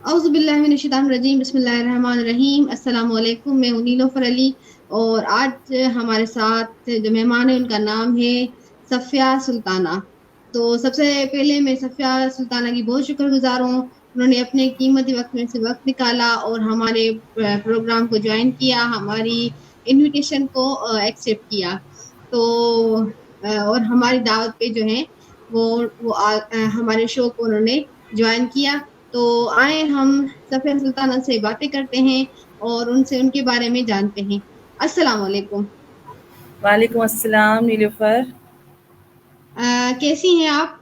اعوذ باللہ من الشیطان الرجیم، بسم اللہ الرحمن الرحیم۔ السلام علیکم، میں نیلوفر علی، اور آج ہمارے ساتھ جو مہمان ہے ان کا نام ہے صفیہ سلطانہ۔ تو سب سے پہلے میں صفیہ سلطانہ کی بہت شکر گزار ہوں، انہوں نے اپنے قیمتی وقت میں سے وقت نکالا اور ہمارے پروگرام کو جوائن کیا، ہماری انویٹیشن کو ایکسیپٹ کیا۔ تو اور ہماری دعوت پہ جو ہے ہمارے شو کو انہوں نے جوائن کیا۔ تو آئے ہم صفیہ سلطانہ سے باتیں کرتے ہیں اور ان سے ان کے بارے میں جانتے ہیں۔ السلام علیکم۔ وعلیکم السلام نیلوفر۔ کیسی ہیں آپ؟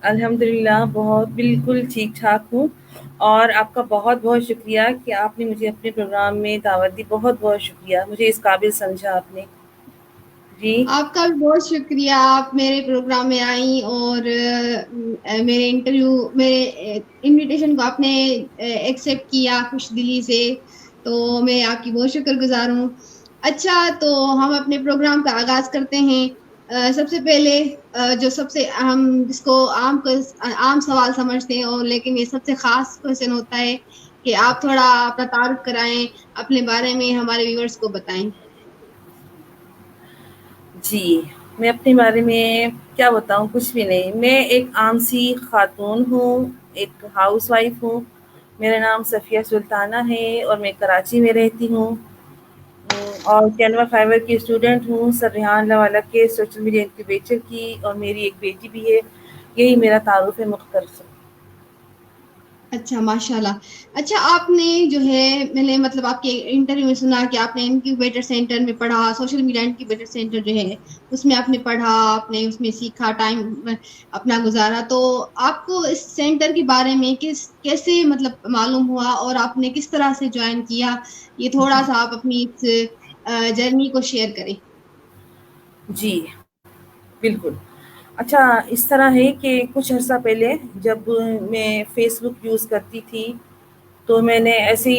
الحمدللہ بہت بالکل ٹھیک ٹھاک ہوں، اور آپ کا بہت بہت شکریہ کہ آپ نے مجھے اپنے پروگرام میں دعوت دی۔ بہت بہت شکریہ، مجھے اس قابل سمجھا آپ نے۔ جی آپ کا بھی بہت شکریہ، آپ میرے پروگرام میں آئیں اور میرے انویٹیشن کو آپ نے ایکسیپٹ کیا خوش دلی سے، تو میں آپ کی بہت شکر گزار ہوں۔ اچھا، تو ہم اپنے پروگرام کا آغاز کرتے ہیں۔ سب سے پہلے جو سب سے اہم، جس کو عام سوال سمجھتے ہیں، اور لیکن یہ سب سے خاص کوشچن ہوتا ہے کہ آپ تھوڑا اپنا تعارف کرائیں، اپنے بارے میں ہمارے ویورز کو بتائیں۔ جی، میں اپنے بارے میں کیا بتاؤں، کچھ بھی نہیں۔ میں ایک عام سی خاتون ہوں، ایک ہاؤس وائف ہوں۔ میرا نام صفیہ سلطانہ ہے اور میں کراچی میں رہتی ہوں، اور کینوا فائبر کی اسٹوڈنٹ ہوں، سر ریحان اللہ والا کے سوشل میڈیا انکیوبیٹر کی، اور میری ایک بیٹی بھی ہے۔ یہی میرا تعارف ہے مختصر۔ اچھا، ماشاء اللہ۔ اچھا، آپ نے جو ہے، میں نے مطلب آپ کے انٹرویو میں سنا کہ آپ نے انکیوبیٹر سینٹر میں پڑھا، سوشل میڈیا انکیوبیٹر سینٹر جو ہے اس میں آپ نے پڑھا، آپ نے اس میں سیکھا، ٹائم اپنا گزارا۔ تو آپ کو اس سینٹر کے بارے میں کیسے مطلب معلوم ہوا اور آپ نے کس طرح سے جوائن کیا؟ یہ تھوڑا سا آپ اپنی اس جرنی کو شیئر کریں۔ جی بالکل۔ اچھا، اس طرح ہے کہ کچھ عرصہ پہلے جب میں فیس بک یوز کرتی تھی، تو میں نے ایسی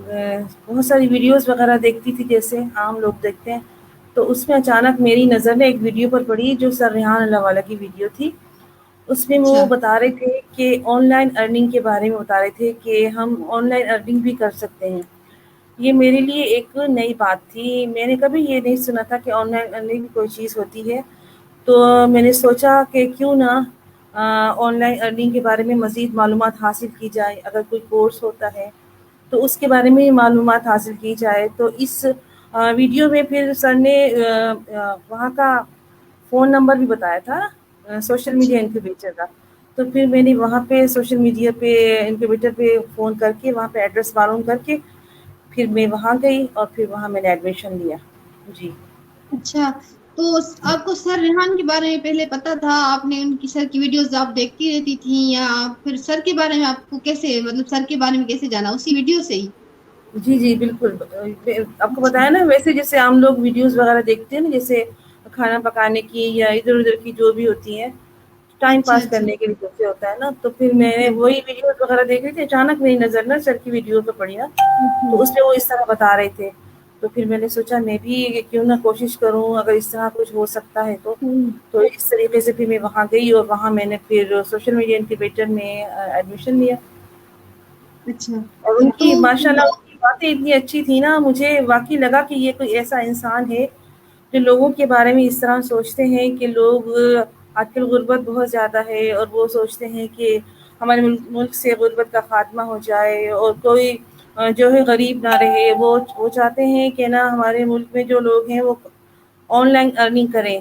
بہت ساری ویڈیوز وغیرہ دیکھتی تھی جیسے عام لوگ دیکھتے ہیں۔ تو اس میں اچانک میری نظر نے ایک ویڈیو پر پڑی جو سر ریحان اللہ والا کی ویڈیو تھی۔ اس میں وہ اچھا بتا رہے تھے کہ آن لائن ارننگ کے بارے میں بتا رہے تھے کہ ہم آن لائن ارننگ بھی کر سکتے ہیں۔ یہ میرے لیے ایک نئی بات تھی، میں نے کبھی یہ نہیں سنا تھا کہ آن لائن ارننگ کوئی چیز ہوتی ہے۔ تو میں نے سوچا کہ کیوں نہ آن لائن ارننگ کے بارے میں مزید معلومات حاصل کی جائے، اگر کوئی کورس ہوتا ہے تو اس کے بارے میں معلومات حاصل کی جائے۔ تو اس ویڈیو میں پھر سر نے وہاں کا فون نمبر بھی بتایا تھا، سوشل اچھا میڈیا انکیوبیٹر کا۔ تو پھر میں نے وہاں پہ سوشل میڈیا پہ انکیوبیٹر پہ فون کر کے وہاں پہ ایڈریس معلوم کر کے پھر میں وہاں گئی، اور پھر وہاں میں نے ایڈمیشن لیا۔ جی اچھا، تو آپ کو سر ریحان کے بارے میں پہلے پتا تھا؟ آپ نے ان کی سر کی ویڈیوز آپ دیکھتی رہتی تھی، یا پھر سر کے بارے میں آپ کو کیسے، مطلب سر کے بارے میں کیسے جانا اسی ویڈیو سے ہی؟ جی بالکل۔ آپ کو اچھا بتایا نا، ویسے جیسے عام لوگ ویڈیوز وغیرہ دیکھتے ہیں نا، جیسے کھانا پکانے کی یا ادھر ادھر کی جو بھی ہوتی ہیں، ٹائم اچھا پاس اچھا کرنے کے لیے جیسے ہوتا ہے نا، تو پھر میں نے ہوں، وہی ویڈیوز وغیرہ دیکھ رہی تھی۔ اچانک میری نظر نا سر کی ویڈیو پہ پڑی نا، اچھا تو اس میں وہ اس طرح بتا رہے تھے۔ تو پھر میں نے سوچا میں بھی کیوں نہ کوشش کروں، اگر اس طرح کچھ ہو سکتا ہے تو۔ ہوں، تو اس طریقے سے پھر میں وہاں گئی، اور وہاں میں نے پھر سوشل میڈیا انکیوبیٹر میں ایڈمیشن لیا۔ اچھا اور ان تو کی ماشاء اللہ ان کی باتیں اتنی اچھی تھی نا، مجھے واقعی لگا کہ یہ کوئی ایسا انسان ہے جو لوگوں کے بارے میں اس طرح سوچتے ہیں کہ لوگ آج کل غربت بہت زیادہ ہے، اور وہ سوچتے ہیں کہ ہمارے ملک سے غربت کا خاتمہ ہو جائے، اور کوئی جو ہے غریب نہ رہے۔ وہ چاہتے ہیں کہ نا ہمارے ملک میں جو لوگ ہیں وہ آن لائن ارننگ کریں۔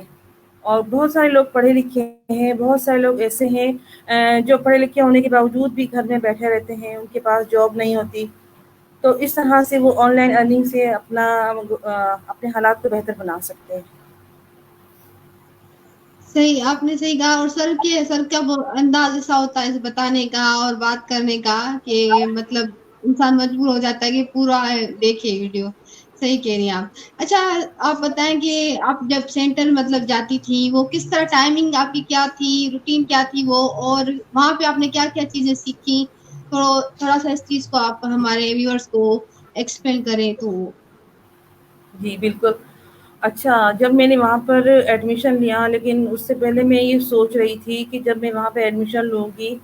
اور بہت سارے لوگ پڑھے لکھے ہیں، بہت سارے لوگ ایسے ہیں جو پڑھے لکھے ہونے کے باوجود بھی گھر میں بیٹھے رہتے ہیں، ان کے پاس جاب نہیں ہوتی۔ تو اس طرح سے وہ آن لائن ارننگ سے اپنے حالات کو بہتر بنا سکتے ہیں۔ صحیح، آپ نے صحیح کہا۔ اور سر کا وہ انداز ایسا ہوتا ہے بتانے کا اور بات کرنے کا کہ مطلب انسان مجبور ہو جاتا ہے کہ پورا دیکھے ویڈیو۔ صحیح کہہ رہی ہیں آپ۔ اچھا، آپ بتائیں کہ آپ جب سینٹر مطلب جاتی تھی، وہ کس طرح ٹائمنگ آپ کی کیا تھی، روٹین کیا تھی وہ، اور وہاں پہ آپ نے کیا کیا چیزیں سیکھی؟ تھوڑا سا اس چیز کو آپ ہمارے ویورز کو ایکسپلین کریں تو۔ جی بالکل۔ اچھا، جب میں نے وہاں پر ایڈمیشن لیا، لیکن اس سے پہلے میں یہ سوچ رہی تھی کہ جب میں وہاں پہ ایڈمیشن لوں گی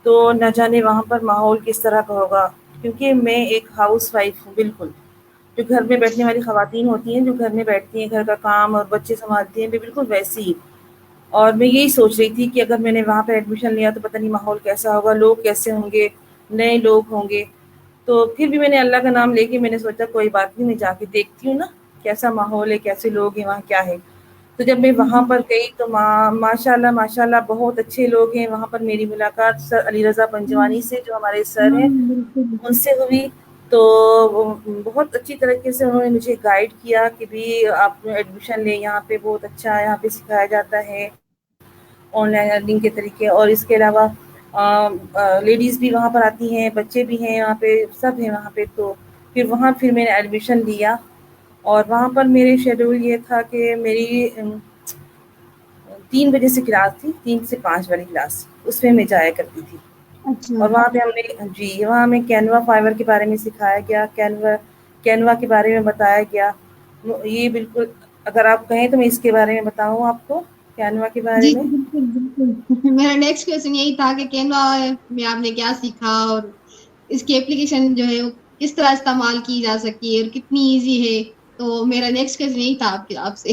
تو نہ جانے وہاں پر ماحول کس طرح کا ہوگا، کیونکہ میں ایک ہاؤس وائف ہوں بالکل، جو گھر میں بیٹھنے والی خواتین ہوتی ہیں، جو گھر میں بیٹھتی ہیں، گھر کا کام اور بچے سنبھالتی ہیں، بالکل ویسی ہی. اور میں یہی سوچ رہی تھی کہ اگر میں نے وہاں پہ ایڈمیشن لیا تو پتہ نہیں ماحول کیسا ہوگا، لوگ کیسے ہوں گے، نئے لوگ ہوں گے. تو پھر بھی میں نے اللہ کا نام لے کے میں نے سوچا کوئی بات نہیں، میں جا کے دیکھتی ہوں نا کیسا ماحول ہے، کیسے لوگ ہیں، وہاں کیا ہے. تو جب میں وہاں پر گئی تو ماشاء اللہ بہت اچھے لوگ ہیں وہاں پر. میری ملاقات سر علی رضا پنجوانی سے، جو ہمارے سر ہیں، بالکل. ان سے ہوئی. تو بہت اچھی طریقے سے انہوں نے مجھے گائیڈ کیا کہ بھی آپ ایڈمیشن لیں، یہاں پہ بہت اچھا ہے، یہاں پہ سکھایا جاتا ہے آن لائن ارننگ کے طریقے. اور اس کے علاوہ لیڈیز بھی وہاں پر آتی ہیں، بچے بھی ہیں وہاں پہ، سب ہیں وہاں پہ. تو پھر میں نے ایڈمیشن لیا. اور وہاں پر میرے شیڈول یہ تھا کہ میری 3 بجے سے کلاس تھی، 3 سے 5 والی کلاس، اس میں جایا کرتی تھی. اچھا. اور وہاں پہ وہاں ہمیں کینوا فائبر کے بارے میں سکھایا گیا، کینوا کے بارے میں بتایا گیا. یہ بالکل، اگر آپ کہیں تو میں اس کے بارے میں بتاؤں آپ کو، کینوا کے بارے جی میں. جی بالکل بالکل. میرا نیکسٹ کوشچن یہی تھا کہ کینوا میں آپ نے کیا سیکھا، اور اس کی اپلیکیشن جو ہے وہ کس طرح استعمال کی جا سکتی ہے اور کتنی ایزی ہے. تو میرا نیکسٹ کوشچن یہی تھا آپ سے.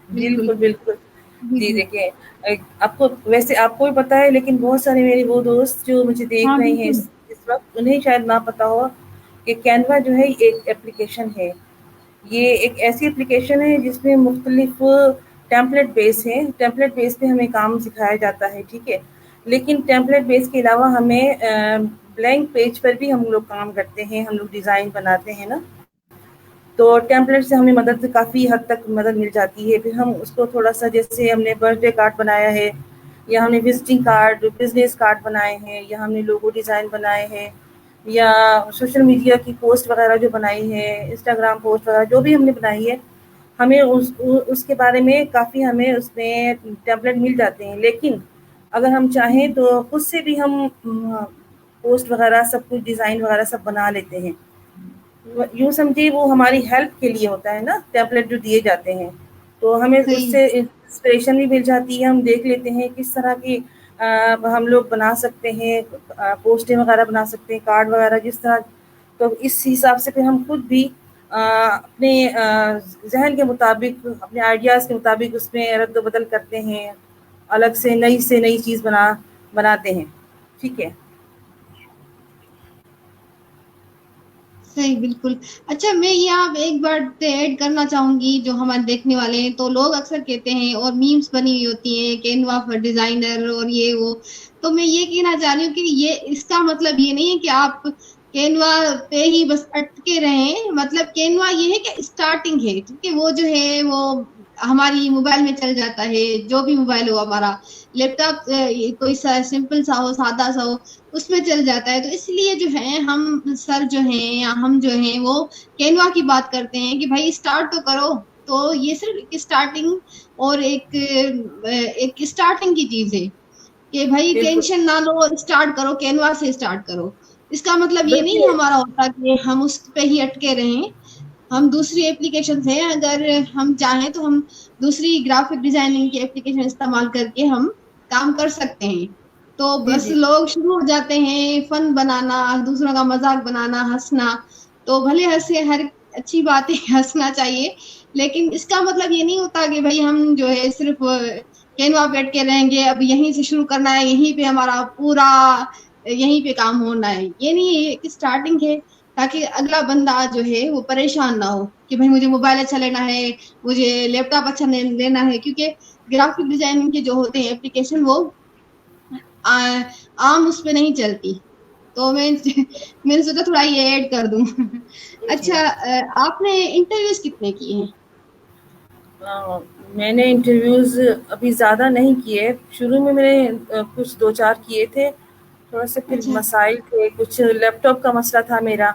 بالکل. بالکل بالکل. جی جی جی. دیکھیے، آپ کو ویسے آپ کو بھی پتا ہے، لیکن بہت سارے میرے وہ دوست جو مجھے دیکھ ہاں رہے ہیں بالکل. اس وقت، انہیں شاید نہ پتا ہو کہ کینوا جو ہے ایک اپلیکیشن ہے. یہ ایک ایسی اپلیکیشن ہے جس میں مختلف ٹیمپلیٹ بیس ہے. ٹیمپلیٹ بیس پہ ہمیں کام سکھایا جاتا ہے، ٹھیک ہے. لیکن ٹیمپلیٹ بیس کے علاوہ ہمیں بلینک پیج پر بھی ہم لوگ کام کرتے ہیں، ہم لوگ ڈیزائن بناتے ہیں نا. تو ٹیمپلیٹ سے ہمیں مدد، کافی حد تک مدد مل جاتی ہے. پھر ہم اس کو تھوڑا سا، جیسے ہم نے برتھ ڈے کارڈ بنایا ہے، یا ہم نے وزٹنگ کارڈ، بزنس کارڈ بنائے ہیں، یا ہم نے لوگو ڈیزائن بنائے ہیں، یا سوشل میڈیا کی پوسٹ وغیرہ جو بنائی ہے، انسٹاگرام پوسٹ وغیرہ جو بھی ہم نے بنائی ہے، ہمیں اس کے بارے میں کافی، ہمیں اس میں ٹیمپلیٹ مل جاتے ہیں. لیکن اگر ہم چاہیں تو خود سے بھی ہم پوسٹ وغیرہ سب کچھ، ڈیزائن وغیرہ سب بنا لیتے ہیں. یوں سمجھیے وہ ہماری ہیلپ کے لیے ہوتا ہے نا، ٹیمپلیٹ جو دیے جاتے ہیں. تو ہمیں اس صحیح. سے انسپریشن بھی مل جاتی ہے. ہم دیکھ لیتے ہیں کس طرح کی ہم لوگ بنا سکتے ہیں، پوسٹیں وغیرہ بنا سکتے ہیں، کارڈ وغیرہ جس طرح. تو اس حساب سے پھر ہم خود بھی اپنے ذہن کے مطابق، اپنے آئیڈیاز کے مطابق اس میں رد و بدل کرتے ہیں، الگ سے نئی چیز بناتے ہیں. ٹھیک ہے. صحیح بالکل. اچھا، میں یہاں ایک بات ایڈ کرنا چاہوں گی. جو ہمارے دیکھنے والے ہیں تو لوگ اکثر کہتے ہیں، اور میمز بنی ہوئی ہوتی ہیں، کینوا پر ڈیزائنر اور یہ وہ. تو میں یہ کہنا چاہ رہی ہوں کہ یہ اس کا مطلب یہ نہیں ہے کہ آپ کینوا پہ ہی بس اٹکے رہیں. مطلب کینوا یہ ہے کہ اسٹارٹنگ ہے، کیونکہ وہ جو ہے وہ ہماری موبائل میں چل جاتا ہے. جو بھی موبائل ہو ہمارا، لیپ ٹاپ کوئی سمپل سا ہو، سادہ سا ہو، اس میں چل جاتا ہے. تو اس لیے جو ہے ہم سر جو ہیں یا ہم جو ہیں وہ کینوا کی بات کرتے ہیں کہ بھائی اسٹارٹ تو کرو. تو یہ صرف ایک اسٹارٹنگ اور ایک اسٹارٹنگ کی چیز ہے کہ بھائی بالکل ٹینشن نہ لو، اسٹارٹ کرو، کینوا سے اسٹارٹ کرو. اس کا مطلب یہ نہیں بالکل. ہمارا ہوتا کہ ہم اس پہ ہی اٹکے رہیں. ہم دوسری اپلیکیشن ہیں، اگر ہم چاہیں تو ہم دوسری گرافک ڈیزائننگ کی اپلیکیشن استعمال کر کے ہم کام کر سکتے ہیں. تو جی بس جی لوگ شروع ہو جاتے ہیں فن بنانا، دوسروں کا مذاق بنانا، ہنسنا. تو بھلے ہنسے، ہر اچھی بات ہے، ہنسنا چاہیے. لیکن اس کا مطلب یہ نہیں ہوتا کہ بھائی ہم جو ہے صرف کینوا پہ اٹکے رہیں گے، اب یہیں سے شروع کرنا ہے، یہیں پہ ہمارا پورا یہیں پہ کام ہونا ہے. یہ نہیں ہے، ایک اسٹارٹنگ ہے تاکہ اگلا بندہ جو ہے وہ پریشان نہ ہو کہ بھائی مجھے موبائل اچھا لینا ہے، مجھے لیپ ٹاپ اچھا لینا ہے. کیونکہ گرافک ڈیزائننگ کے جو ہوتے ہیں اپلیکیشن، وہ عام اس پہ نہیں چلتی. تو میں نے سوچا تھوڑا یہ ایڈ کر دوں. جی جی. اچھا، آپ نے انٹرویوز کتنے کیے ہیں؟ میں نے انٹرویوز ابھی زیادہ نہیں کیے. شروع میں نے کچھ 2-4 کیے تھے. تھوڑا سا پھر اچھا مسائل تھے، کچھ لیپ ٹاپ کا مسئلہ تھا میرا،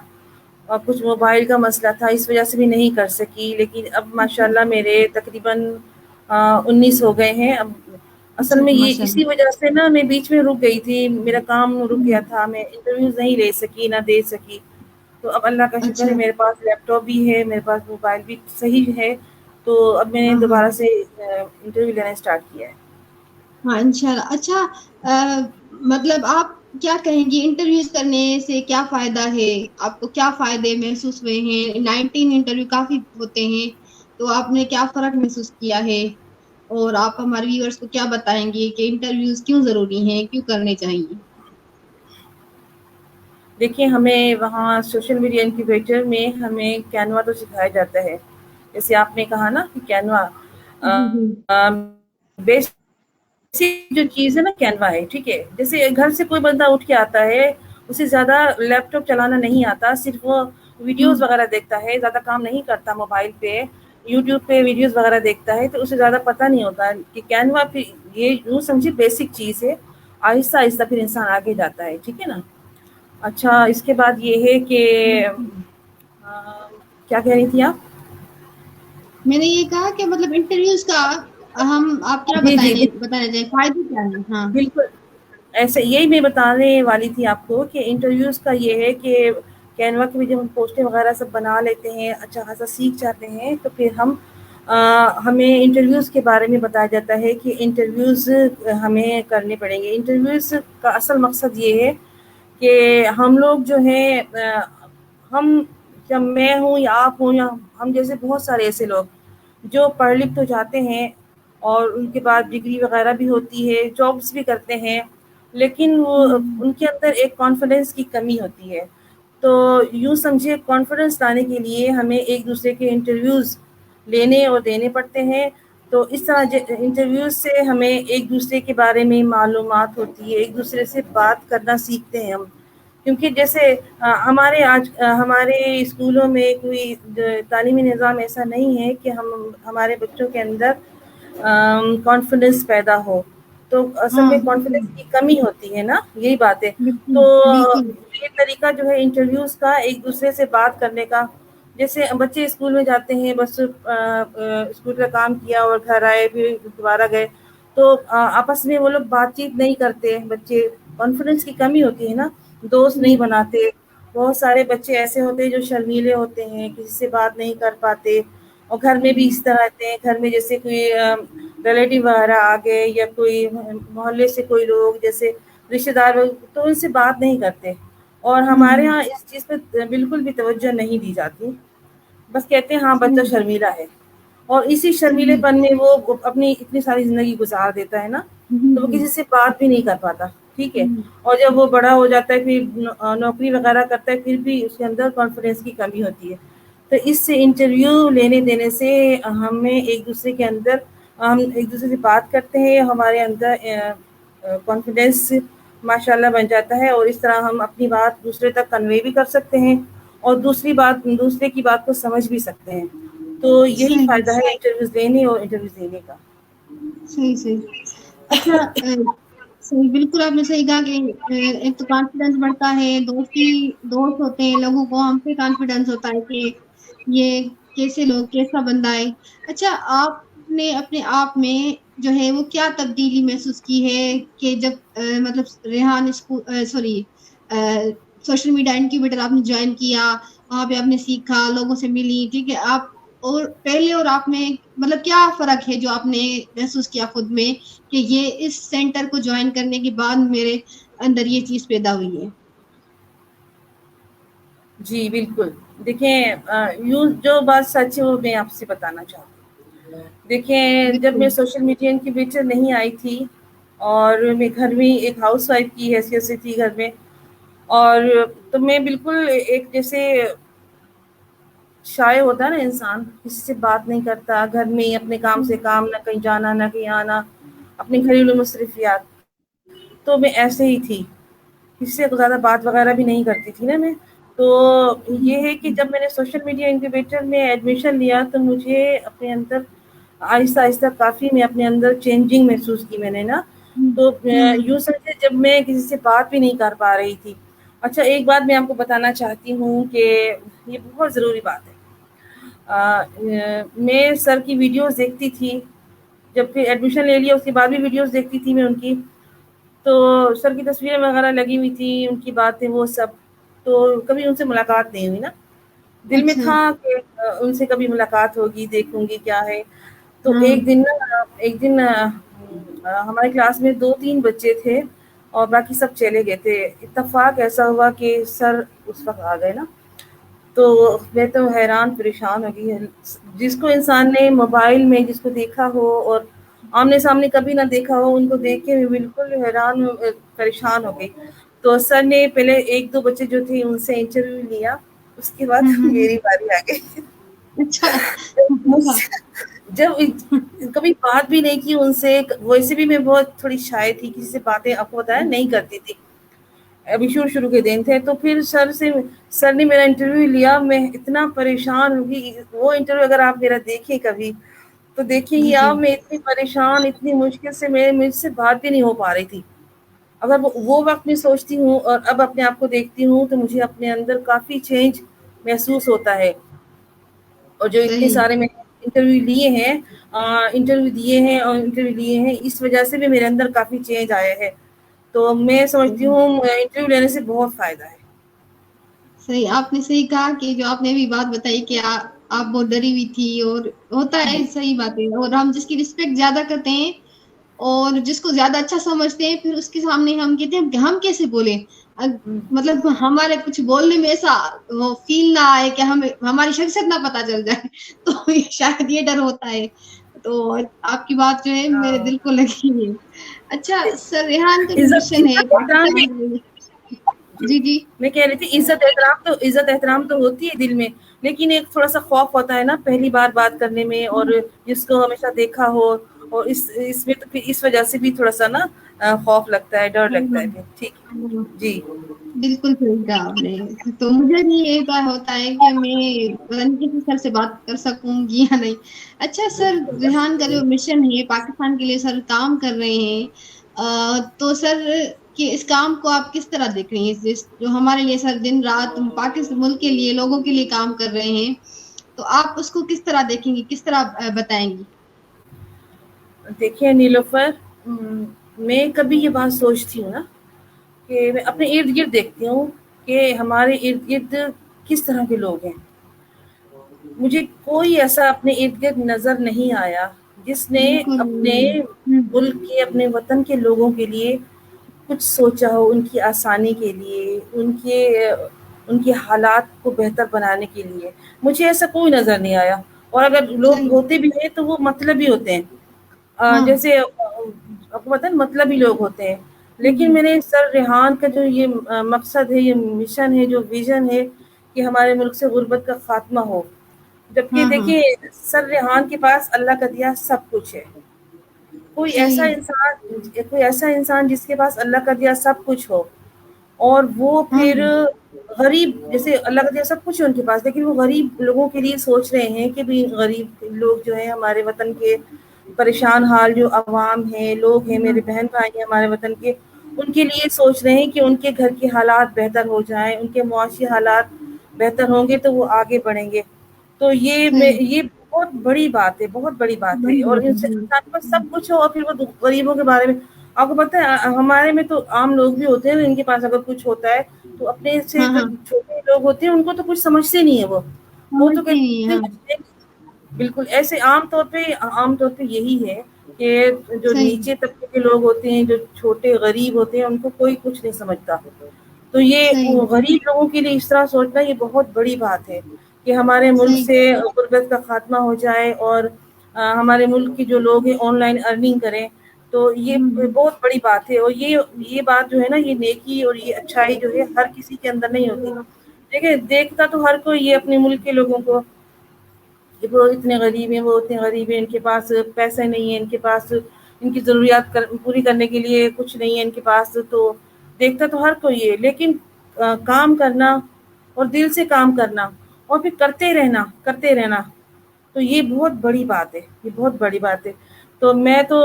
اور کچھ موبائل کا مسئلہ تھا، اس وجہ سے بھی نہیں کر سکی. لیکن اب ماشاء اچھا اللہ میرے تقریباً 19 ہو گئے ہیں. اب اصل اچھا. میں یہ ماشاء اسی اللہ. وجہ سے نا میں بیچ میں رک گئی تھی، میرا کام رک گیا تھا، میں انٹرویوز نہیں لے سکی، نہ دے سکی. تو اب اللہ کا شکر اچھا. ہے، میرے پاس لیپ ٹاپ بھی ہے، میرے پاس موبائل بھی صحیح ہے. تو اب میں نے ہاں ہاں دوبارہ سے انٹرویو لینا اسٹارٹ کیا ہے. ہاں انشاء اللہ. اچھا، مطلب آپ کیا کہیں گی انٹرویوز کرنے سے کیا فائدہ ہے؟ آپ کو کیا فائدے محسوس ہوئے ہیں؟ 19 انٹرویو کافی ہوتے ہیں، تو آپ نے کیا فرق محسوس کیا ہے؟ اور آپ ہمارے ویورز کو کیا بتائیں گے کہ انٹرویوز کیوں ضروری ہیں، کیوں کرنے چاہیے؟ دیکھیے ہمیں وہاں سوشل میڈیا انکیوبیٹر میں ہمیں کینوا تو سکھایا جاتا ہے، جیسے آپ نے کہا نا کہ کینوا جی جی بیسک جو چیز ہے نا کینوا ہے، ٹھیک ہے. جیسے گھر سے کوئی بندہ اٹھ کے آتا ہے، اسے زیادہ لیپ ٹاپ چلانا نہیں آتا، صرف وہ ویڈیوز وغیرہ دیکھتا ہے، زیادہ کام نہیں کرتا موبائل پہ، یوٹیوب پہ ویڈیوز وغیرہ دیکھتا ہے، تو اسے زیادہ پتہ نہیں ہوتا کہ کینوا پہ یہ یوں سمجھے بیسک چیز ہے. آہستہ آہستہ پھر انسان آگے جاتا ہے، ٹھیک ہے نا. اچھا اس کے بعد یہ ہے کہ کیا کہہ رہی تھی آپ؟ میں نے یہ کہا کہ مطلب انٹرویوز کا آپ کیا جی جی بتانا چاہیں، فائدے کیا ہیں؟ ہاں بالکل ایسے یہی میں بتانے والی تھی آپ کو کہ انٹرویوز کا یہ ہے کہ کینوا کی بھی جب ہم پوسٹیں وغیرہ سب بنا لیتے ہیں، اچھا خاصا سیکھ جاتے ہیں، تو پھر ہمیں انٹرویوز کے بارے میں بتایا جاتا ہے کہ انٹرویوز ہمیں کرنے پڑیں گے. انٹرویوز کا اصل مقصد یہ ہے کہ ہم لوگ جو ہیں ہم جب میں ہوں یا آپ ہوں یا ہم جیسے بہت سارے ایسے لوگ جو پڑھ لکھ تو جاتے ہیں اور ان کے بعد ڈگری وغیرہ بھی ہوتی ہے، جابس بھی کرتے ہیں، لیکن وہ ان کے اندر ایک کانفیڈنس کی کمی ہوتی ہے. تو یوں سمجھے کانفیڈنس لانے کے لیے ہمیں ایک دوسرے کے انٹرویوز لینے اور دینے پڑتے ہیں. تو اس طرح انٹرویوز سے ہمیں ایک دوسرے کے بارے میں معلومات ہوتی ہے، ایک دوسرے سے بات کرنا سیکھتے ہیں ہم. کیونکہ جیسے ہمارے اسکولوں میں کوئی تعلیمی نظام ایسا نہیں ہے کہ ہمارے بچوں کے اندر کانفیڈنس پیدا ہو. تو اصل ہاں میں بالکل کانفیڈنس کی کمی ہوتی ہے نا، یہی بات ہے. تو بالکل بالکل یہ طریقہ جو ہے انٹرویوز کا ایک دوسرے سے بات کرنے کا، جیسے بچے اسکول میں جاتے ہیں، بس اسکول کا کام کیا اور گھر آئے پھر دوبارہ گئے، تو آپس میں وہ لوگ بات چیت نہیں کرتے. بچے کانفیڈنس کی کمی ہوتی ہے نا، دوست نہیں بناتے. بہت سارے بچے ایسے ہوتے ہیں جو شرمیلے ہوتے ہیں، کسی سے بات نہیں کر پاتے، اور گھر میں بھی اس طرح رہتے ہیں. گھر میں جیسے کوئی ریلیٹیو وغیرہ آ گئے یا کوئی محلے سے کوئی لوگ جیسے رشتے دار، تو ان سے بات نہیں کرتے. اور ہمارے ہاں اس چیز پہ بالکل بھی توجہ نہیں دی جاتی، بس کہتے ہیں ہاں بچہ شرمیلا ہے، اور اسی شرمیلے پن میں وہ اپنی اتنی ساری زندگی گزار دیتا ہے نا، تو وہ کسی سے بات بھی نہیں کر پاتا. ٹھیک ہے. اور جب وہ بڑا ہو جاتا ہے، پھر نوکری وغیرہ کرتا ہے، پھر بھی اس کے اندر کانفیڈینس کی کمی ہوتی ہے. تو اس سے انٹرویو لینے دینے سے ہمیں ایک دوسرے کے اندر، ہم ایک دوسرے سے بات کرتے ہیں، ہمارے اندر کانفیڈینس ماشاء اللہ بن جاتا ہے، اور اس طرح ہم اپنی بات دوسرے تک کنوے بھی کر سکتے ہیں، اور دوسرے کی بات کو سمجھ بھی سکتے ہیں. تو یہی صحیح فائدہ ہے انٹرویوز لینے اور انٹرویوز دینے کا. صحیح صحیح. اچھا صحیح بالکل آپ نے صحیح کہا کہ ایک تو کانفیڈینس بڑھتا ہے، دوست ہوتے ہیں، لوگوں کو ہم پہ کانفیڈینس ہوتا ہے کہ یہ کیسے لوگ، کیسا بندہ ہے. اچھا آپ نے اپنے آپ میں جو ہے وہ کیا تبدیلی محسوس کی ہے کہ جب مطلب Rehan school sorry social media incubator آپ نے جوائن کیا، وہاں پہ آپ نے سیکھا، لوگوں سے ملی، ٹھیک ہے، آپ اور پہلے اور آپ میں مطلب کیا فرق ہے جو آپ نے محسوس کیا خود میں کہ یہ اس سینٹر کو جوائن کرنے کے بعد میرے اندر یہ چیز پیدا ہوئی ہے؟ جی بالکل. دیکھیں جو بات سچ ہے وہ میں آپ سے بتانا چاہتی ہوں. دیکھیں جب بالکل میں سوشل میڈیا کی بیچر نہیں آئی تھی، اور میں گھر میں ایک ہاؤس وائف کی حیثیت سے تھی گھر میں، اور تو میں بالکل ایک جیسے شائع ہوتا ہے نا انسان، کسی سے بات نہیں کرتا، گھر میں ہی اپنے کام سے کام، نہ کہیں جانا نہ کہیں آنا، اپنے گھریلو مصروفیات. تو میں ایسے ہی تھی، کسی سے زیادہ بات وغیرہ بھی نہیں کرتی تھی نا میں. تو یہ ہے کہ جب میں نے سوشل میڈیا انکیوبیٹر میں ایڈمیشن لیا، تو مجھے اپنے اندر آہستہ آہستہ کافی میں اپنے اندر چینجنگ محسوس کی میں نے نا. تو یوں سمجھے جب میں کسی سے بات بھی نہیں کر پا رہی تھی. اچھا ایک بات میں آپ کو بتانا چاہتی ہوں کہ یہ بہت ضروری بات ہے. میں سر کی ویڈیوز دیکھتی تھی، جب پھر ایڈمیشن لے لیا اس کے بعد بھی ویڈیوز دیکھتی تھی میں ان کی. تو سر کی تصویریں وغیرہ لگی ہوئی تھی، ان کی باتیں وہ سب، تو کبھی ان سے ملاقات نہیں ہوئی نا. دل میں اچھا تھا کہ ان سے کبھی ملاقات ہوگی، دیکھوں گی کیا ہے. تو ہاں ایک دن ہمارے کلاس میں 2-3 بچے تھے اور باقی سب چلے گئے تھے. اتفاق ایسا ہوا کہ سر اس وقت آ گئے نا, تو میں تو حیران پریشان ہو گئی. جس کو انسان نے موبائل میں جس کو دیکھا ہو اور آمنے سامنے کبھی نہ دیکھا ہو, ان کو دیکھ کے بالکل حیران پریشان ہو گئی. تو سر نے پہلے 1-2 بچے جو تھے ان سے انٹرویو لیا, اس کے بعد میری باری آ گئی. اچھا. جب کبھی بات بھی نہیں کی ان سے, ویسے بھی میں بہت تھوڑی شائع تھی, کسی سے باتیں آپ کو بتایا نہیں کرتی تھی, ابھی شروع کے دن تھے. تو پھر سر نے میرا انٹرویو لیا, میں اتنا پریشان ہوگی. وہ انٹرویو اگر آپ میرا دیکھیں کبھی تو دیکھیں جی گی جی آپ, میں اتنی پریشان, اتنی مشکل سے مجھ سے بات بھی نہیں ہو پا رہی تھی. اگر وہ وقت میں سوچتی ہوں اور اب اپنے آپ کو دیکھتی ہوں تو مجھے اپنے اندر کافی چینج محسوس ہوتا ہے. اور جو اتنے صحیح. سارے میں انٹرویو دیے ہیں, اس وجہ سے بھی میرے اندر کافی چینج آیا ہے. تو میں سمجھتی صحیح ہوں انٹرویو لینے سے بہت فائدہ ہے. صحیح, آپ نے صحیح کہا کہ جو آپ نے بھی بات بتائی کہ آپ بہت ڈری ہوئی تھی, اور ہوتا ہے, صحیح بات ہے. اور ہم جس کی رسپیکٹ زیادہ کرتے ہیں اور جس کو زیادہ اچھا سمجھتے ہیں, پھر اس کے سامنے ہم کہتے ہیں کہ ہم کیسے بولیں, مطلب ہمارے کچھ بولنے میں ایسا وہ فیل نہ آئے کہ ہماری شخصیت نہ پتہ چل جائے, تو شاید یہ ڈر ہوتا ہے. تو آپ کی بات جو ہے میرے دل کو لگی ہے. اچھا سر, ریحان کا جو عزت مشن ہے عزت احترام بھی, پاکستان کے لیے. جی جی میں کہہ رہی تھی عزت احترام تو ہوتی ہے دل میں, لیکن ایک تھوڑا سا خوف ہوتا ہے نا پہلی بار بات کرنے میں, اور جس کو ہمیشہ دیکھا ہو, اور اس میں تو پھر اس وجہ سے بھی تھوڑا سا نا خوف لگتا ہے, ڈر لگتا ہے. پھر ٹھیک ہاں, ہے جی. بالکل صحیح کہا آپ نے. تو مجھے بھی یہ بات ہوتا ہے کہ میں کسی سر سے بات کر سکوں گی یا نہیں. اچھا سر, ریحان کا جو مشن ہے پاکستان کے لیے سر کام کر رہے ہیں, تو سر کہ اس کام کو آپ کس طرح دیکھ رہی ہیں, جو ہمارے لیے سر دن رات پاکستان ملک کے لیے لوگوں کے لیے کام کر رہے ہیں, تو آپ اس کو کس طرح دیکھیں گی, کس طرح بتائیں گی؟ دیکھیے نیلوفر, میں کبھی یہ بات سوچتی ہوں نا کہ میں اپنے ارد گرد دیکھتی ہوں کہ ہمارے ارد گرد کس طرح کے لوگ ہیں. مجھے کوئی ایسا اپنے ارد گرد نظر نہیں آیا جس نے بالکل. اپنے ملک کے, اپنے وطن کے لوگوں کے لیے کچھ سوچا ہو, ان کی آسانی کے لیے, ان کے حالات کو بہتر بنانے کے لیے. مجھے ایسا کوئی نظر نہیں آیا. اور اگر لوگ صحیح. ہوتے بھی ہیں تو وہ مطلبی ہوتے ہیں, ہاں. جیسے آپ کو پتہ ہے مطلبی لوگ ہوتے ہیں. لیکن میں نے سر ریحان کا جو یہ مقصد ہے, یہ مشن ہے, جو ویژن ہے کہ ہمارے ملک سے غربت کا خاتمہ ہو, جبکہ ہاں ہاں دیکھیے سر ریحان کے پاس اللہ کا دیا سب کچھ ہے. کوئی صحیح. ایسا انسان جس کے پاس اللہ کا دیا سب کچھ ہو, اور وہ ہاں پھر غریب, جیسے اللہ کا دیا سب کچھ ہے ان کے پاس, لیکن وہ غریب لوگوں کے لیے سوچ رہے ہیں کہ بھی غریب لوگ جو ہیں ہمارے وطن کے, پریشان حال جو عوام ہیں, لوگ ہیں, ہاں میرے بہن بھائی ہیں ہمارے وطن کے, ان کے لیے سوچ رہے ہیں کہ ان کے گھر کے حالات بہتر ہو جائیں, ان کے معاشی حالات بہتر ہوں گے تو وہ آگے بڑھیں گے. تو صحیح. یہ بہت بڑی بات ہے, بہت بڑی بات ہے. بڑی اور بات ہے. انسان کو سب کچھ ہو اور پھر وہ غریبوں کے بارے میں, آپ کو پتہ ہے ہمارے میں تو عام لوگ بھی ہوتے ہیں ان کے پاس اگر کچھ ہوتا ہے تو اپنے سے ہاں جو ہاں چھوٹے لوگ ہوتے ہیں ان کو تو کچھ سمجھتے نہیں ہے, وہ تو سمجھتے نہیں. کہتے ہاں ہیں بالکل ایسے. عام طور پہ یہی ہے کہ جو صحیح. نیچے طبقے کے لوگ ہوتے ہیں, جو چھوٹے غریب ہوتے ہیں, ان کو کوئی کچھ نہیں سمجھتا. تو یہ صحیح. غریب لوگوں کے لیے اس طرح سوچنا یہ بہت بڑی بات ہے کہ ہمارے ملک صحیح. سے غربت کا خاتمہ ہو جائے, اور ہمارے ملک کے جو لوگ ہیں آن لائن ارننگ کریں. تو یہ بہت بڑی بات ہے. اور یہ بات جو ہے نا, یہ نیکی اور یہ اچھائی جو ہے ہر کسی کے اندر نہیں ہوتی. دیکھیں دیکھتا تو ہر کوئی یہ اپنے ملک کے لوگوں کو, وہ اتنے غریب ہیں, وہ اتنے غریب ہیں, ان کے پاس پیسے نہیں ہیں, ان کے پاس ان کی ضروریات پوری کرنے کے لیے کچھ نہیں ہے ان کے پاس. تو دیکھتا تو ہر کوئی ہے, لیکن کام کرنا اور دل سے کام کرنا اور پھر کرتے رہنا تو یہ بہت بڑی بات ہے, یہ بہت بڑی بات ہے. تو میں تو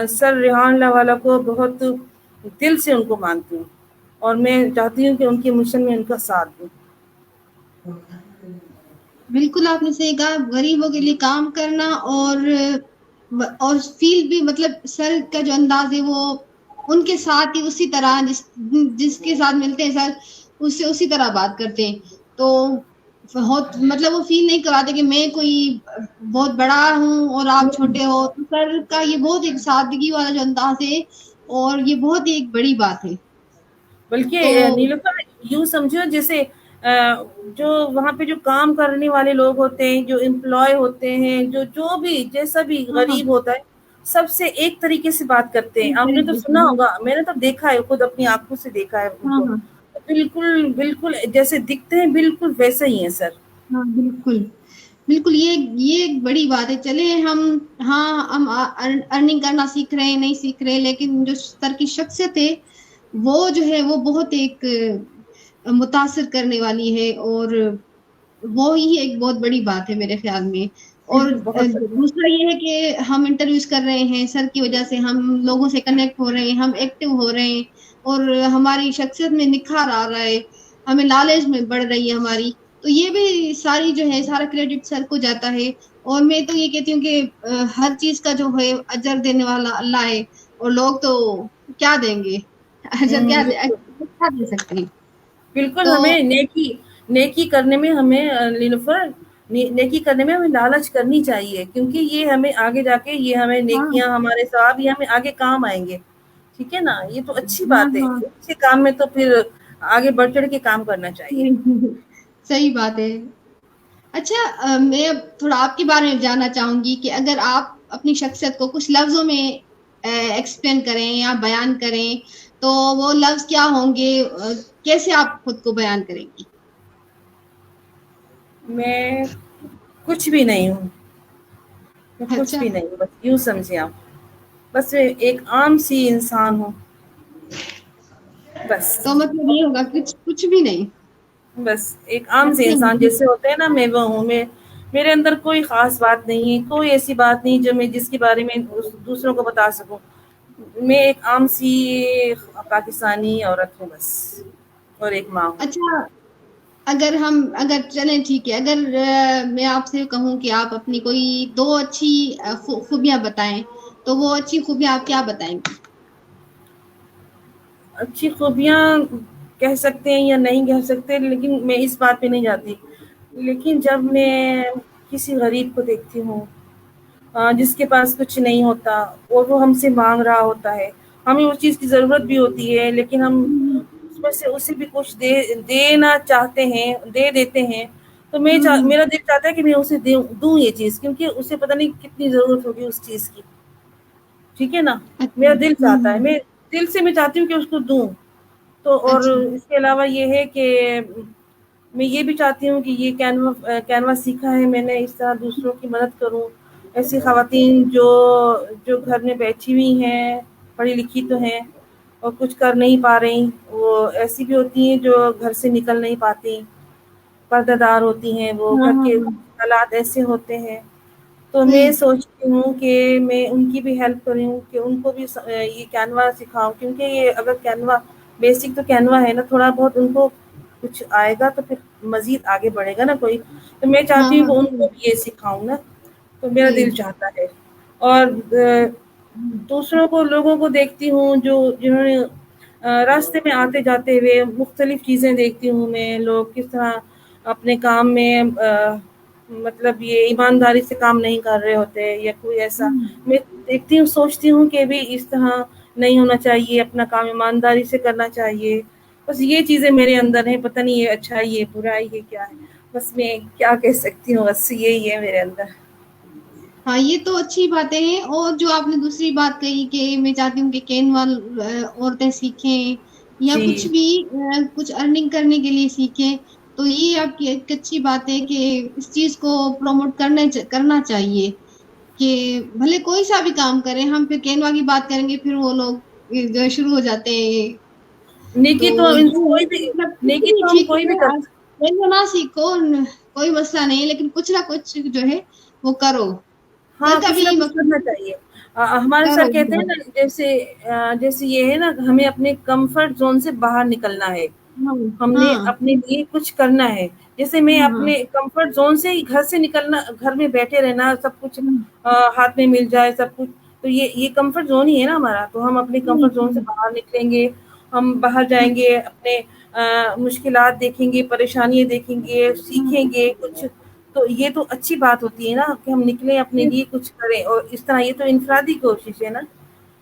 سر ریحان اللہ والا کو بہت دل سے ان کو مانتی ہوں, اور میں چاہتی ہوں کہ ان کے مشن میں ان کا ساتھ دوں. بالکل آپ نے صحیح کہا, غریبوں کے لیے کام کرنا, اور فیل بھی, مطلب سر کا جو انداز ہے وہ ان کے ساتھ ہی اسی طرح جس کے ساتھ ملتے ہیں سر اس سے اسی طرح بات کرتے ہیں. تو مطلب وہ فیل نہیں کراتے کہ میں کوئی بہت بڑا ہوں اور آپ چھوٹے ہو. سر کا یہ بہت ایک سادگی والا جو انداز ہے اور یہ بہت ہی ایک بڑی بات ہے. تو بلکہ نیلوفر یوں سمجھو جیسے جو وہاں پہ جو کام کرنے والے لوگ ہوتے ہیں، جو امپلائے ہوتے ہیں، جو بھی جیسا بھی ہاں غریب ہوتا ہے، سب سے ایک طریقے سے بات کرتے ہیں. ایک آپ نے تو طریقے سے سنا ہاں ہوگا، میں نے تو دیکھا ہے، خود اپنی آنکھوں سے دیکھا ہے ان ہاں کو. ہاں بالکل بالکل جیسے دکھتے ہیں بالکل ویسے ہی ہیں سر. ہاں بالکل بالکل. یہ ایک بڑی بات ہے. چلے ہم ارننگ کرنا سیکھ رہے ہیں، نہیں سیکھ رہے، لیکن جو سر کی شخصیت ہے وہ جو ہے وہ بہت ایک متاثر کرنے والی ہے، اور وہ ہی ایک بہت بڑی بات ہے میرے خیال میں. اور بالکل بہت بڑھیا. دوسرا یہ ہے کہ ہم انٹرویوز کر رہے ہیں سر کی وجہ سے، ہم لوگوں سے کنیکٹ ہو رہے ہیں، ہم ایکٹیو ہو رہے ہیں، اور ہماری شخصیت میں نکھار آ رہا ہے، ہمیں نالج میں بڑھ رہی ہے ہماری. تو یہ بھی ساری جو ہے سارا کریڈٹ سر کو جاتا ہے. اور میں تو یہ کہتی ہوں کہ ہر چیز کا جو ہے اجر دینے والا اللہ ہے، اور لوگ تو کیا دیں گے، اجر بالکل کیا دے سکتے ہیں. بالکل. تو ہمیں نیکی کرنے میں ہمیں نیلوفر نیکی کرنے میں ہمیں لالچ کرنی چاہیے، کیونکہ یہ ہمیں آگے جا کے یہ ہمیں ہاں نیکیاں، ہمارے ثواب یہ ہمیں آگے کام آئیں گے. ٹھیک ہے نا، یہ تو اچھی ہاں بات ہے. ہاں اچھے کام میں تو پھر آگے بڑھ چڑھ کے کام کرنا چاہیے. صحیح بات ہے. اچھا میں اب تھوڑا آپ کے بارے میں جاننا چاہوں گی کہ اگر آپ اپنی شخصیت کو کچھ لفظوں میں ایکسپلین کریں یا بیان کریں تو وہ لفظ کیا ہوں گے؟ کیسے آپ خود کو بیان کریں گی؟ میں کچھ بھی نہیں ہوں. میں کچھ اچھا بھی نہیں ہوں، بس یوں سمجھے آپ. بس ایک عام سی انسان ہوں بس. تو مطلب یہ ہوگا کچھ بھی نہیں. بس ایک عام سے ایسے انسان ہی جیسے ہوتے ہیں نا، میں وہ ہوں. میرے اندر کوئی خاص بات نہیں ہے، کوئی ایسی بات نہیں جو میں جس کے بارے میں دوسروں کو بتا سکوں. میں ایک عام سی پاکستانی عورت ہوں بس، اور ایک ماں ہوں. اچھا اگر چلیں ٹھیک ہے، اگر میں آپ سے کہوں کہ آپ اپنی کوئی دو اچھی خوبیاں بتائیں تو وہ اچھی خوبیاں آپ کیا بتائیں گی؟ اچھی خوبیاں کہہ سکتے ہیں یا نہیں کہہ سکتے، لیکن میں اس بات پہ نہیں جاتی. لیکن جب میں کسی غریب کو دیکھتی ہوں جس کے پاس کچھ نہیں ہوتا اور وہ ہم سے مانگ رہا ہوتا ہے، ہمیں اس چیز کی ضرورت بھی ہوتی ہے، لیکن ہم اس میں سے اسے بھی کچھ دینا چاہتے ہیں، دے دیتے ہیں. تو میرا دل چاہتا ہے کہ میں اسے دوں یہ چیز، کیونکہ اسے پتہ نہیں کتنی ضرورت ہوگی اس چیز کی. ٹھیک ہے نا، اچھا میرا دل چاہتا ہے، میں دل سے میں چاہتی ہوں کہ اس کو دوں. تو اور اچھا اس کے علاوہ یہ ہے کہ میں یہ بھی چاہتی ہوں کہ یہ کینوا سیکھا ہے میں نے، اس طرح دوسروں کی مدد کروں. ایسی خواتین جو گھر میں بیٹھی ہوئی ہیں، پڑھی لکھی تو ہیں اور کچھ کر نہیں پا رہی، وہ ایسی بھی ہوتی ہیں جو گھر سے نکل نہیں پاتی، پردہ دار ہوتی ہیں، وہ ہاں گھر ہاں کے ہاں حالات ایسے ہوتے ہیں. تو میں صحیح سوچتی ہوں کہ میں ان کی بھی ہیلپ کروں، کہ ان کو بھی یہ کینوا سکھاؤں. کیونکہ یہ اگر کینوا بیسک تو کینوا ہے نا، تھوڑا بہت ان کو کچھ آئے گا تو پھر مزید آگے بڑھے گا نا کوئی. تو میں ہاں چاہتی ہوں ہاں کہ ان صحیح کو بھی یہ سکھاؤں نا. تو میرا صحیح دل چاہتا ہے. اور دوسروں کو، لوگوں کو دیکھتی ہوں جنہوں نے راستے میں آتے جاتے ہوئے مختلف چیزیں دیکھتی ہوں میں، لوگ کس طرح اپنے کام میں مطلب یہ ایمانداری سے کام نہیں کر رہے ہوتے یا کوئی ایسا. میں دیکھتی ہوں، سوچتی ہوں کہ بھی اس طرح نہیں ہونا چاہیے، اپنا کام ایمانداری سے کرنا چاہیے. بس یہ چیزیں میرے اندر ہیں، پتہ نہیں یہ اچھا ہے، یہ برا ہے، یہ کیا ہے. بس میں کیا کہہ سکتی ہوں، بس یہی ہے میرے اندر. ہاں یہ تو اچھی باتیں ہیں. اور جو آپ نے دوسری بات کہی کہ میں چاہتی ہوں کہ کینوال عورتیں سیکھیں یا جی کچھ بھی کچھ ارننگ کرنے کے لیے سیکھیں، تو یہ آپ کی ایک اچھی بات ہے کہ اس چیز کو پروموٹ کرنا چاہیے. کہ بھلے کوئی سا بھی کام کریں، ہم پھر کینوا کی بات کریں گے پھر وہ لوگ جو شروع ہو جاتے ہیں. تو نیکی یہ ہے کوئی کہ بھی مطلب کچھ نیکی بھی تو ہم ٹھیک کوئی بھی کر. ہے، نہ سیکھو کوئی مسئلہ نہیں، لیکن کچھ نہ کچھ جو ہے وہ کرو. ہاں سر کا کچھ بھی نہ کچھ مقصد کرنا چاہیے. ہمارے سر کرو. کہتے ہیں نا، جیسے یہ ہے نا، ہمیں اپنے کمفرٹ زون سے باہر نکلنا ہے. ہاں ہم نے ہاں اپنے لیے کچھ کرنا ہے. جیسے میں ہاں ہاں اپنے کمفرٹ زون سے ہی گھر سے نکلنا، گھر میں بیٹھے رہنا، سب کچھ ہاں، ہاتھ میں مل جائے سب کچھ، تو یہ کمفرٹ زون ہی ہے نا ہمارا. تو ہم اپنے صحیح کمفرٹ زون سے صحیح. باہر نکلیں گے، ہم باہر ہاں جائیں گے، اپنے مشکلات دیکھیں گے، پریشانیاں دیکھیں گے، ہاں سیکھیں گے کچھ. تو یہ تو اچھی بات ہوتی ہے نا کہ ہم نکلیں، اپنے لیے کچھ کریں. اور اس طرح یہ تو انفرادی کوشش ہے نا.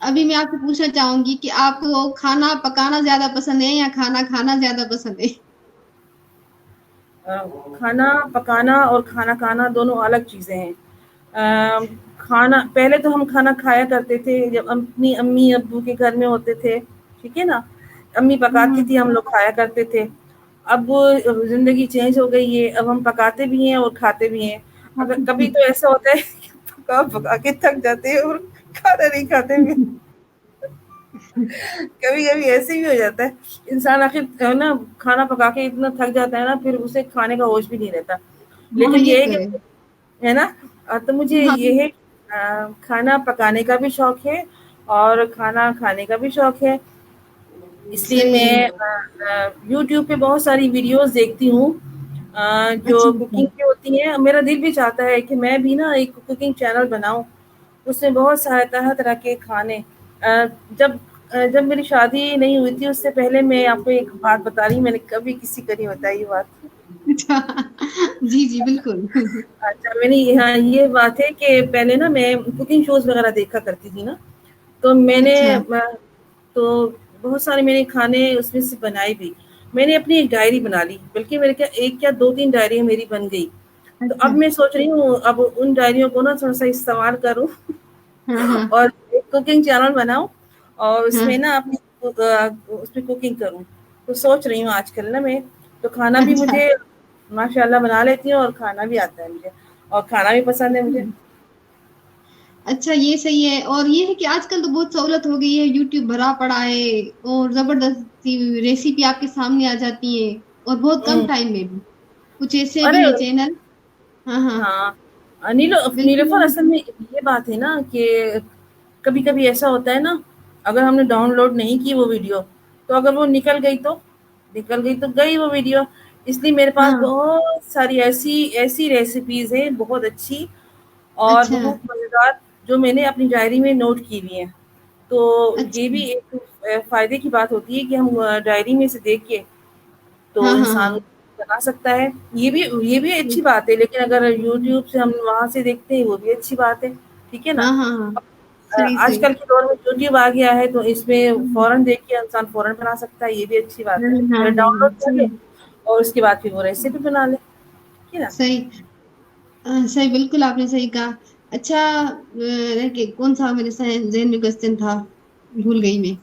ابھی میں آپ سے پوچھنا چاہوں گی کہ آپ کو کھانا پکانا زیادہ پسند ہے یا کھانا کھانا زیادہ پسند ہے؟ کھانا پکانا اور کھانا کھانا دونوں الگ چیزیں ہیں. کھانا پہلے تو ہم کھانا کھایا کرتے تھے جب اپنی امی ابو کے گھر میں ہوتے تھے، ٹھیک ہے نا، امی پکاتی تھی، ہم لوگ کھایا کرتے تھے. اب زندگی چینج ہو گئی ہے، اب ہم پکاتے بھی ہیں اور کھاتے بھی ہیں. اگر کبھی تو ایسا ہوتا ہے کہ پکا پکا کے تھک جاتے ہیں اور کھانا نہیں کھاتے بھی. کبھی کبھی ایسے بھی ہو جاتا ہے، انسان آخر نا کھانا پکا کے اتنا تھک جاتا ہے نا، پھر اسے کھانے کا ہوش بھی نہیں رہتا. ہاں لیکن یہ یہ ہے تو کہ ہے نا، تو مجھے ہاں یہ ہے کھانا پکانے کا بھی شوق ہے اور کھانا کھانے کا بھی شوق ہے. اس لیے میں صحیح. یوٹیوب پہ بہت ساری ویڈیوز دیکھتی ہوں جو اچھا کوکنگ کی ہوتی ہیں. میرا دل بھی چاہتا ہے کہ میں بھی نا ایک کوکنگ چینل بناؤں، اس میں بہت سارے طرح طرح کے کھانے. جب جب میری شادی نہیں ہوئی تھی اس سے پہلے میں آپ کو ایک بات بتا رہی ہوں، میں نے کبھی کسی کو نہیں بتائی یہ بات. اچھا. جی جی بالکل. اچھا، میں نے یہاں یہ بات ہے کہ پہلے نا میں کوکنگ شوز وغیرہ دیکھا کرتی تھی نا، تو میں نے اچھا تو بہت سارے میں نے کھانے اس میں سے بنائے بھی. میں نے اپنی ایک ڈائری بنا لی، بلکہ میرے کیا ایک یا دو تین ڈائریاں میری بن گئی. تو اچھا. اب میں سوچ رہی ہوں اب ان ڈائریوں کو نا تھوڑا سا استعمال کروں ہاں ہاں اور ایک کوکنگ چینل بناؤ اور اس ہاں. میں نا اپنی اس میں کوکنگ کروں. تو سوچ رہی ہوں آج کل نا میں تو کھانا بھی اچھا. مجھے ماشاء اللہ بنا لیتی ہوں اور کھانا بھی آتا ہے مجھے اور کھانا بھی پسند ہے مجھے. اچھا یہ صحیح ہے. اور یہ ہے کہ آج کل تو بہت سہولت ہو گئی ہے، یوٹیوب بھرا پڑا ہے اور زبردست ریسیپی آپ کے سامنے آ جاتی ہے اور بہت کم ہوں ٹائم میں بھی. کچھ ایسے بھی ارے ہیں چینل. ہاں ہاں نیلوفر بالکل. اصل میں یہ بات ہے نا کہ کبھی کبھی ایسا ہوتا ہے نا، اگر ہم نے ڈاؤن لوڈ نہیں کی وہ ویڈیو تو اگر وہ نکل گئی تو گئی وہ ویڈیو. اس لیے میرے پاس ہاں. بہت ساری ایسی ریسیپیز ہیں بہت اچھی اور اچھا بہت مزیدار جو میں نے اپنی ڈائری میں نوٹ کی ہوئی ہیں. تو یہ اچھا. بھی ایک فائدے کی بات ہوتی ہے کہ ہم ڈائری میں سے دیکھ کے تو ہاں ہاں ہاں. انسان بنا سکتا ہے. یہ بھی اچھی بات ہے، لیکن اگر یوٹیوب سے ہم وہاں سے دیکھتے ہیں وہ بھی اچھی بات ہے. ٹھیک ہے نا. ہاں ہاں ہاں. صحیح آج صحیح. کل کے دور میں یوٹیوب آ گیا ہے تو اس میں ہاں فوراً دیکھ کے انسان فوراً بنا سکتا ہے. یہ بھی اچھی بات ہے. ہاں پھر ڈاؤن ہاں. لوڈ کر لے صحیح اور اس کے بعد پھر وہ ریسیپی بنا لے. ٹھیک ہے نا. صحیح. صحیح بالکل آپ نے صحیح کہا. اچھا کہ کون سا میرے ذہن میں کوسچن تھا بھول گئی میں.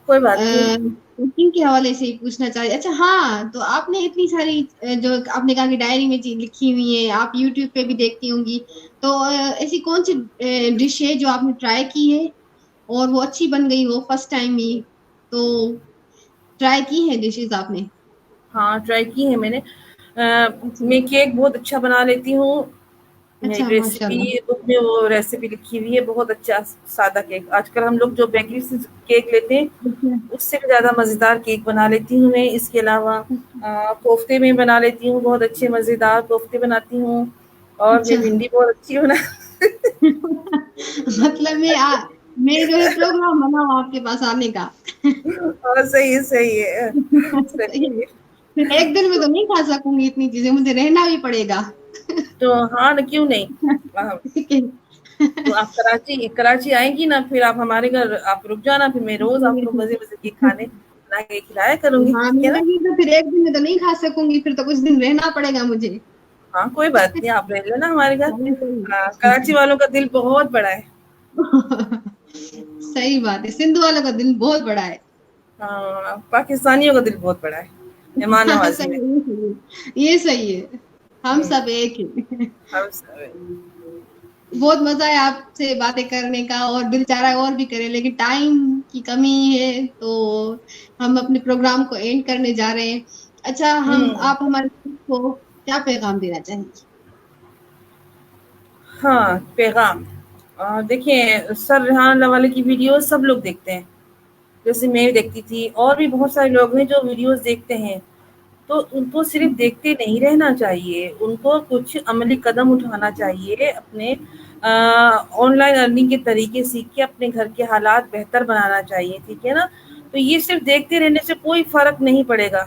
کوئی بات نہیں. کوکنگ کے حوالے سے ہی پوچھنا چاہیے. اچھا ہاں تو آپ نے اتنی ساری جو آپ نے کہا کہ ڈائری میں چیز لکھی ہوئی ہے، آپ یوٹیوب پہ بھی دیکھتی ہوں گی، تو ایسی کون سی ڈش ہے جو آپ نے ٹرائی کی ہے اور وہ اچھی بن گئی ہو فرسٹ ٹائم ہی؟ تو ٹرائی کی ہے ڈشز آپ نے؟ ہاں ٹرائی کی ہے میں نے. اچھا میں کیک بہت اچھا بنا لیتی ہوں. میں اچھا ماشاء ریسیپی اللہ. بک میں وہ ریسیپی لکھی ہوئی ہے بہت اچھا سادہ کیک. آج کل ہم لوگ جو بیکری سے کیک لیتے ہیں اس سے بھی زیادہ مزیدار کیک بنا لیتی ہوں میں. اس کے علاوہ کوفتے میں بنا لیتی ہوں، بہت اچھے مزیدار کوفتے بناتی ہوں. اور میں اچھا بھنڈی بہت اچھی بنا مطلب میں جو ہے پروگرام بناؤ آپ کے پاس آنے کا. اور صحیح ہے صحیح ہے. پھر ایک دن میں تو نہیں کھا سکوں گی اتنی چیزیں، مجھے رہنا بھی پڑے گا. تو ہاں کیوں نہیں. تو آپ کراچی آئیں گی نا، پھر آپ ہمارے گھر آپ رک جانا، پھر میں روز آپ کو مزے مزے کے کھانے بنا کے کھلایا کروں گی. ہاں ٹھیک ہے نا. تو پھر ایک دن میں تو نہیں کھا سکوں گی، پھر تو کچھ دن رہنا پڑے گا مجھے. ہاں کوئی بات نہیں، آپ رہ لینا ہمارے گھر. ہاں، کراچی والوں کا دل بہت بڑا ہے. صحیح بات ہے، سندھ والوں کا دل بہت بڑا ہے. ہاں پاکستانیوں کا دل بہت بڑا ہے مہمان نوازی میں. یہ صحیح ہے. ہم سب ایک ہی. ہم سب بہت مزہ ہے آپ سے باتیں کرنے کا اور دل چاہ رہا ہے اور بھی کریں، لیکن ٹائم کی کمی ہے تو ہم اپنے پروگرام کو اینڈ کرنے جا رہے ہیں. اچھا آپ ہمارے کو کیا پیغام دینا چاہیں گے؟ ہاں پیغام دیکھیں، سر ریحان اللہ والے کی ویڈیو سب لوگ دیکھتے ہیں، جیسے میں دیکھتی تھی اور بھی بہت سارے لوگ ہیں جو ویڈیوز دیکھتے ہیں. تو ان کو صرف دیکھتے نہیں رہنا چاہیے، ان کو کچھ عملی قدم اٹھانا چاہیے. اپنے آن لائن ارننگ کے طریقے سیکھ کے اپنے گھر کے حالات بہتر بنانا چاہیے. ٹھیک ہے نا. تو یہ صرف دیکھتے رہنے سے کوئی فرق نہیں پڑے گا،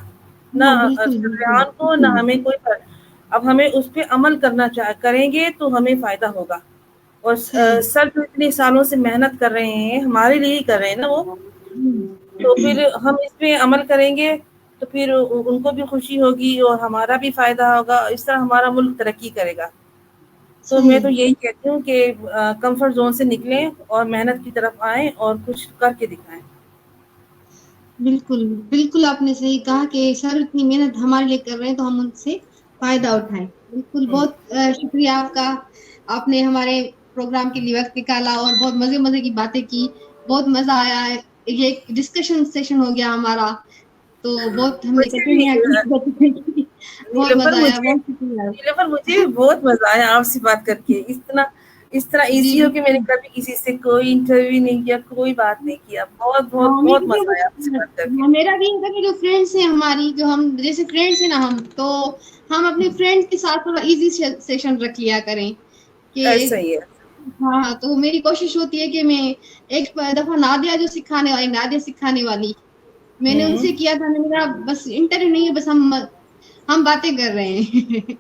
نہ ہاں بالکل بالکل. ریحان کو نہ ہمیں کوئی فرق. اب ہمیں اس پہ عمل کریں گے تو ہمیں فائدہ ہوگا. اور سر جو اتنے سالوں سے محنت کر رہے ہیں ہمارے لیے ہی کر رہے ہیں نا وہ، تو پھر ہم اس پہ عمل کریں گے تو پھر ان کو بھی خوشی ہوگی اور ہمارا بھی فائدہ ہوگا، اس طرح ہمارا ملک ترقی کرے گا۔ تو میں تو یہی کہتی ہوں کہ کمفرٹ زون سے نکلیں اور محنت کی طرف آئیں اور کچھ کر کے دکھائیں۔ بالکل بالکل آپ نے صحیح کہا کہ سر اتنی محنت ہمارے لیے کر رہے ہیں تو ہم ان سے فائدہ اٹھائیں۔ بالکل، بہت شکریہ آپ کا، آپ نے ہمارے پروگرام کے لیے وقت نکالا اور بہت مزے کی باتیں کی، بہت مزہ آیا ہے، یہ ایک ڈسکشن سیشن ہو گیا ہمارا، تو بہت ہم نے مجھے بھی بہت مزہ آیا، بہت شکریہ۔ نیلوفر مجھے بھی بہت مزہ آیا آپ سے بات کر کے، اس طرح جی ایزی ہو کہ میں نے بالکل، کبھی کسی سے کوئی انٹرویو نہیں کیا، کوئی بات نہیں کیا، بہت بہت ہاں بہت مزہ آیا آپ سے بات کر کے۔ میرا بھی ہوتا کہ جو فرینڈس ہیں ہماری، جو ہم جیسے فرینڈس ہیں نا ہم، تو ہم اپنے فرینڈ کے ساتھ تھوڑا ایزی سیشن رکھ لیا کریں کہ ایسا ہی ہے۔ ہاں، تو میری کوشش ہوتی ہے کہ میں ایک دفعہ نادیہ جو نادیہ سکھانے والی، میں نے ان سے کیا تھا، میرا بس انٹرویو نہیں ہے، بس ہم باتیں کر رہے ہیں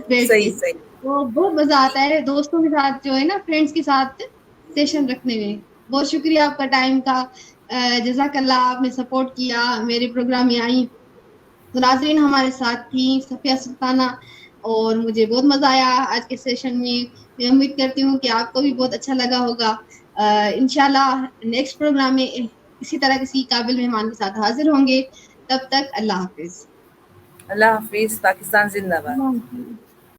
بیٹھ صحیح کے، صحیح۔ تو بہت مزہ آتا ہے دوستوں کے ساتھ جو ہے نا، فرینڈس کے ساتھ سیشن رکھنے میں۔ بہت شکریہ آپ کا ٹائم کا، جزاک اللہ، آپ نے سپورٹ کیا، میرے پروگرام میں آئی۔ تو ناظرین ہمارے ساتھ تھی صفیہ سلطانہ، اور مجھے بہت مزہ آیا آج کے سیشن میں۔ میں امید کرتی ہوں کہ آپ کو بھی بہت اچھا لگا ہوگا۔ انشاءاللہ نیکسٹ پروگرام میں اسی طرح کسی قابل مہمان کے ساتھ حاضر ہوں گے۔ تب تک اللہ حافظ۔ اللہ حافظ، پاکستان زندہ باد۔ اللہ حافظ۔